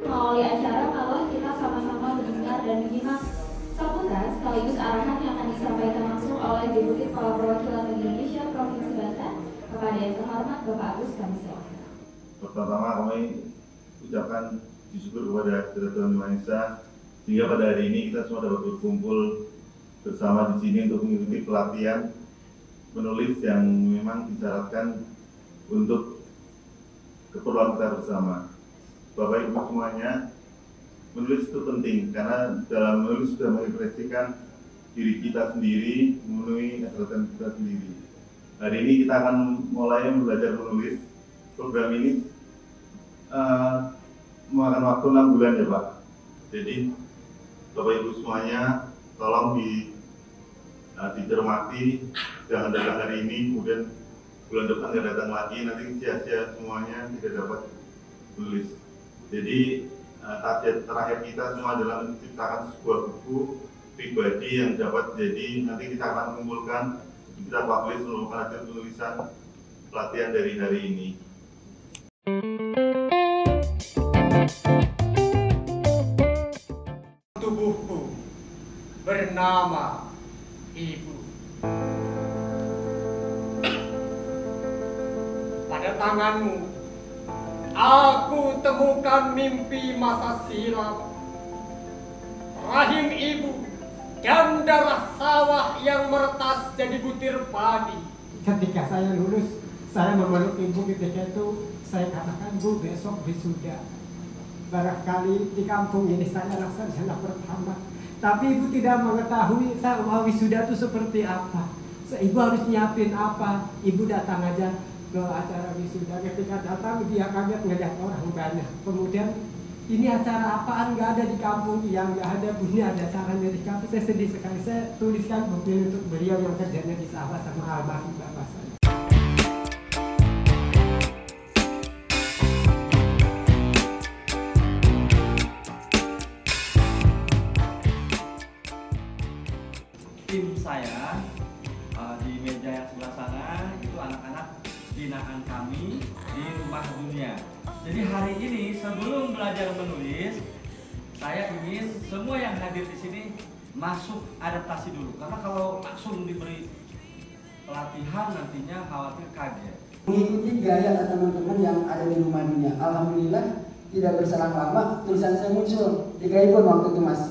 Melalui acara malah kita sama-sama mendengar dan menyimak sambutan sekaligus arahan yang akan disampaikan langsung oleh Deputi Kepala Perwakilan Indonesia Provinsi Banten kepada yang terhormat Bapak Agus Kamisono. Pertama kami ucapkan syukur kepada Tuhan Yang Maha Esa sehingga pada hari ini kita semua dapat berkumpul bersama di sini untuk mengikuti pelatihan menulis yang memang disyaratkan untuk keperluan kita bersama. Bapak Ibu semuanya, menulis itu penting karena dalam menulis sudah mengekspresikan diri kita sendiri, memenuhi keterlibatan kita sendiri. Hari ini kita akan mulai belajar menulis. Program ini memakan waktu 6 bulan ya Pak. Jadi Bapak Ibu semuanya tolong dicermati, jangan datang hari ini kemudian bulan depan nggak datang lagi, nanti sia-sia semuanya tidak dapat menulis. Jadi target terakhir kita semua adalah menciptakan sebuah buku pribadi yang dapat jadi nanti kita akan mengumpulkan, kita publish seluruh hasil penulisan pelatihan dari hari ini. Tubuhku bernama Ibu. Pada tanganmu aku temukan mimpi masa silam. Rahim ibu dan darah sawah yang meretas jadi butir padi. Ketika saya lulus, saya memeluk ibu. Ketika itu saya katakan, Bu, besok wisuda. Barangkali di kampung ini saya laksanakan pertama. Tapi ibu tidak mengetahui wisuda itu seperti apa. Ibu harus nyiapin apa. Ibu datang aja ke acara wisuda. Ketika datang dia kaget ngeliat orang banyak. Kemudian ini acara apaan, nggak ada di kampung. Yang nggak ada, Bu, ini ada acaranya di kampung. Saya sedih sekali. Saya tuliskan buku untuk beliau yang kerjanya di sawah sama almarhum bapak saya. Tim saya di meja yang sebelah sana itu anak-anak binaan kami di Rumah Dunia. Jadi hari ini sebelum belajar menulis, saya ingin semua yang hadir di sini masuk adaptasi dulu. Karena kalau langsung diberi pelatihan nantinya khawatir kaget. Mengikuti gaya teman-teman yang ada di Rumah Dunia. Alhamdulillah tidak berselang lama tulisan saya muncul di Kaibon waktu itu Mas.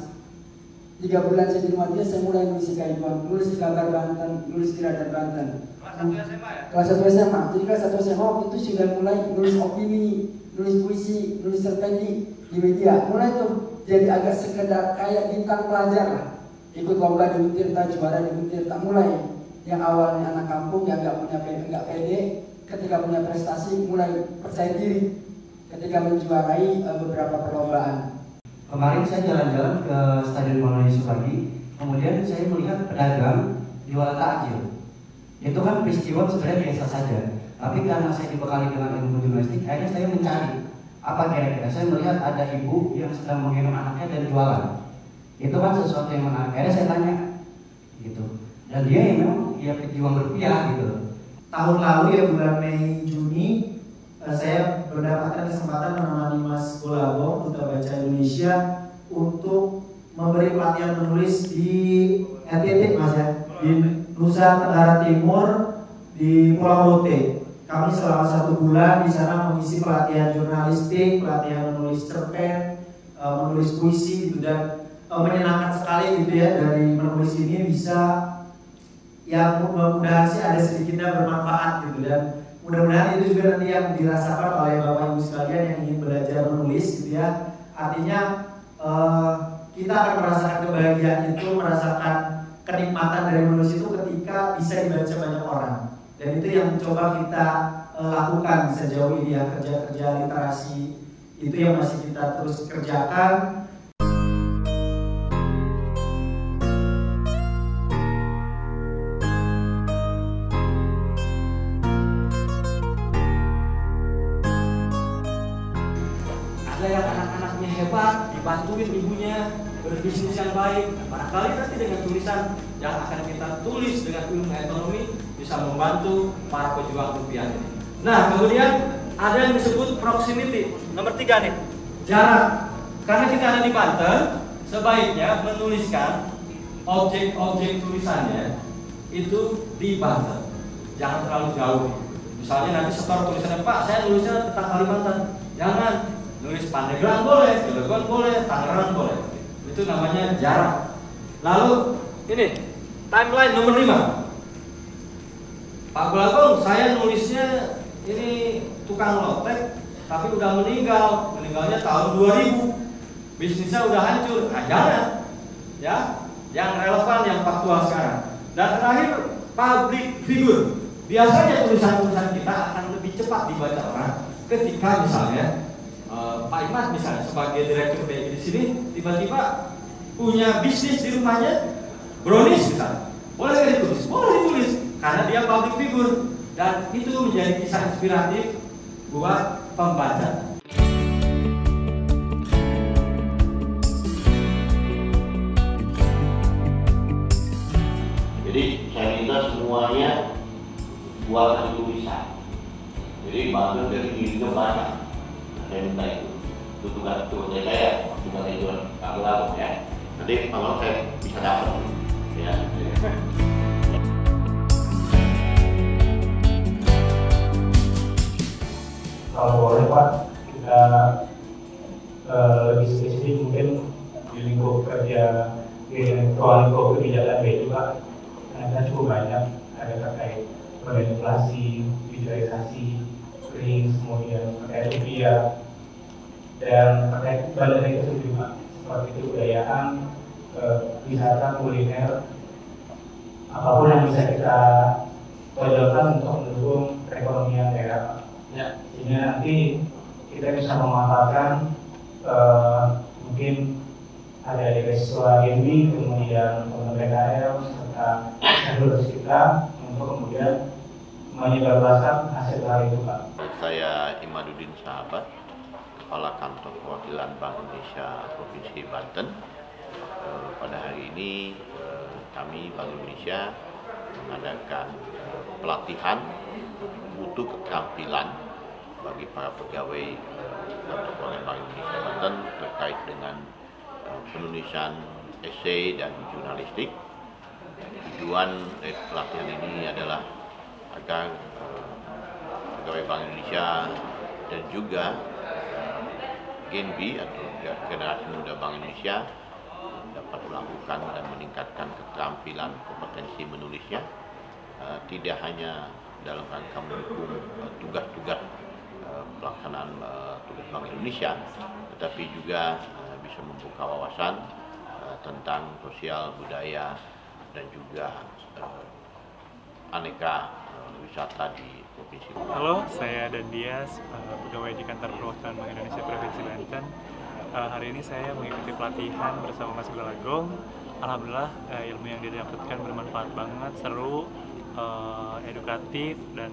3 bulan saya di Rumah Dunia saya mulai nulis di Kaibon, nulis di Kabar Banten, nulis di Radar Banten. Kelas 1 SMA ya? Kelas 1 SMA. Jadi kelas 1 SMA waktu itu sudah mulai nulis opini, nulis puisi, nulis cerpen di media. Mulai tuh jadi agak sekedar kayak bintang pelajar lah. Ikut lomba di Tirta, juara di Tirta. Mulai yang awalnya anak kampung yang nggak pede, ketika punya prestasi mulai percaya diri ketika menjuarai beberapa perlombaan. Kemarin saya jalan-jalan ke Stadion Maulana Yusufadi, kemudian saya melihat pedagang jualan takjil. Itu kan peristiwa sebenarnya biasa saja, tapi karena saya dibekali dengan ilmu jurnalistik, akhirnya saya mencari apa kira-kira. Saya melihat ada ibu yang sedang menggendong anaknya dan jualan. Itu kan sesuatu yang menarik. Akhirnya saya tanya, gitu. Dan dia yang memang dia pejuang rupiah gitu. Tahun lalu ya bulan Mei Juni saya mendapatkan kesempatan menemani Mas Golabong Duta Baca Indonesia untuk memberi pelatihan menulis di NTT Mas ya, di Nusa Tenggara Timur di Pulau Rote. Kami selama 1 bulan di sana mengisi pelatihan jurnalistik, pelatihan menulis cerpen, menulis puisi gitu, dan menyenangkan sekali gitu ya. Dari menulis ini bisa yang mudah-mudahan sih ada sedikitnya bermanfaat gitu, dan mudah-mudahan itu juga nanti yang dirasakan oleh Bapak Ibu sekalian yang ingin belajar menulis gitu ya. Artinya kita akan merasakan kebahagiaan itu, merasakan kenikmatan dari menulis itu ketika bisa dibaca banyak orang. Dan itu yang coba kita lakukan sejauh ini ya, kerja-kerja literasi itu yang masih kita terus kerjakan. Ada yang anak-anaknya hebat, dibantuin ibunya, berbisnis yang baik. Barangkali nanti dengan tulisan yang akan kita tulis dengan ilmu ekonomi bisa membantu para pejuang rupiah ini. Nah, kemudian ada yang disebut proximity. Nomor 3 nih. jarak. Karena kita ada di Banten, sebaiknya menuliskan objek-objek tulisannya itu di Banten. Jangan terlalu jauh. Misalnya nanti setor tulisannya, Pak, saya nulisnya tentang Kalimantan. Jangan nulis Pandeglang boleh, Cilegon boleh, Tangerang boleh. Itu namanya jarak. Lalu ini timeline nomor 5. Pak Gulagong, saya nulisnya ini tukang lotek, tapi udah meninggal. Meninggalnya tahun 2000. Bisnisnya udah hancur. Nah, jangan. Ya, yang relevan, yang faktual sekarang. Dan terakhir, public figure. Biasanya tulisan-tulisan kita akan lebih cepat dibaca orang ketika misalnya Pak Imat misalnya sebagai direktur BI di sini tiba-tiba punya bisnis di rumahnya brownies misalnya. Boleh nggak ditulis? Boleh ditulis karena dia public figure dan itu menjadi kisah inspiratif buat pembaca. Jadi saya minta semuanya buat tulisan. Jadi Banten dari diri ke banyak. Saya minta itu tugas saya, tugas itu Pak ya. Nanti kalau saya bisa dapat, ya. Kalau boleh Pak, kita lebih spesifik mungkin di lingkup kerja di lingkup kebijakan BI Pak, ada cukup banyak, ada terkait inflasi, digitalisasi, kering, kemudian terkait rupiah, dan terkait badan itu sendiri Pak, seperti kebudayaan, wisata, kuliner, apapun yang bisa kita tonjolkan untuk mendukung perekonomian daerah. Ya, sehingga nanti kita bisa memanfaatkan mungkin ada beasiswa GMB, kemudian teman PKL serta stakeholders kita untuk kemudian menyebarluaskan hasil hal itu Pak. Saya Imaduddin Sahabat, Kepala Kantor Perwakilan Bank Indonesia Provinsi Banten. Pada hari ini kami Bank Indonesia mengadakan pelatihan mutu keterampilan bagi para pegawai Kantor Perwakilan Bank Indonesia Banten terkait dengan penulisan esai dan jurnalistik. Tujuan dari pelatihan ini adalah agar pegawai Bank Indonesia dan juga Gen B atau generasi muda Bank Indonesia dapat melakukan dan meningkatkan keterampilan kompetensi menulisnya, tidak hanya dalam rangka mendukung tugas-tugas pelaksanaan tugas Bank Indonesia, tetapi juga bisa membuka wawasan tentang sosial, budaya, dan juga aneka wisata di Provinsi Banten. Halo, saya Dandias, pegawai di Kantor Perwakilan Bank Indonesia Provinsi Banten. Hari ini saya mengikuti pelatihan bersama Mas Gulagong. Alhamdulillah ilmu yang didapatkan bermanfaat banget, seru, edukatif, dan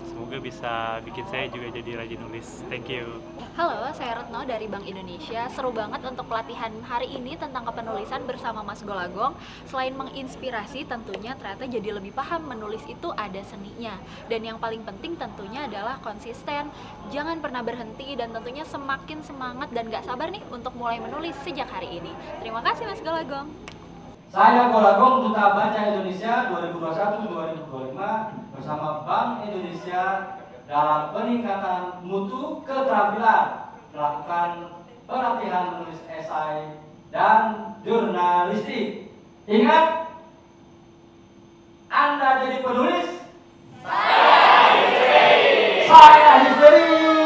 semoga bisa bikin saya juga jadi rajin nulis. Thank you. Halo, saya Retno dari Bank Indonesia. Seru banget untuk pelatihan hari ini tentang kepenulisan bersama Mas Gulagong. Selain menginspirasi, tentunya ternyata jadi lebih paham menulis itu ada seninya. Dan yang paling penting tentunya adalah konsisten. Jangan pernah berhenti dan tentunya semakin semangat dan gak sabar nih untuk mulai menulis sejak hari ini. Terima kasih Mas Gulagong. Saya Gulagong, Duta Baca Indonesia 2021-2025 bersama Bank Indonesia dalam peningkatan mutu keterampilan melakukan pelatihan menulis esai dan jurnalistik. Ingat, Anda jadi penulis, saya histeri.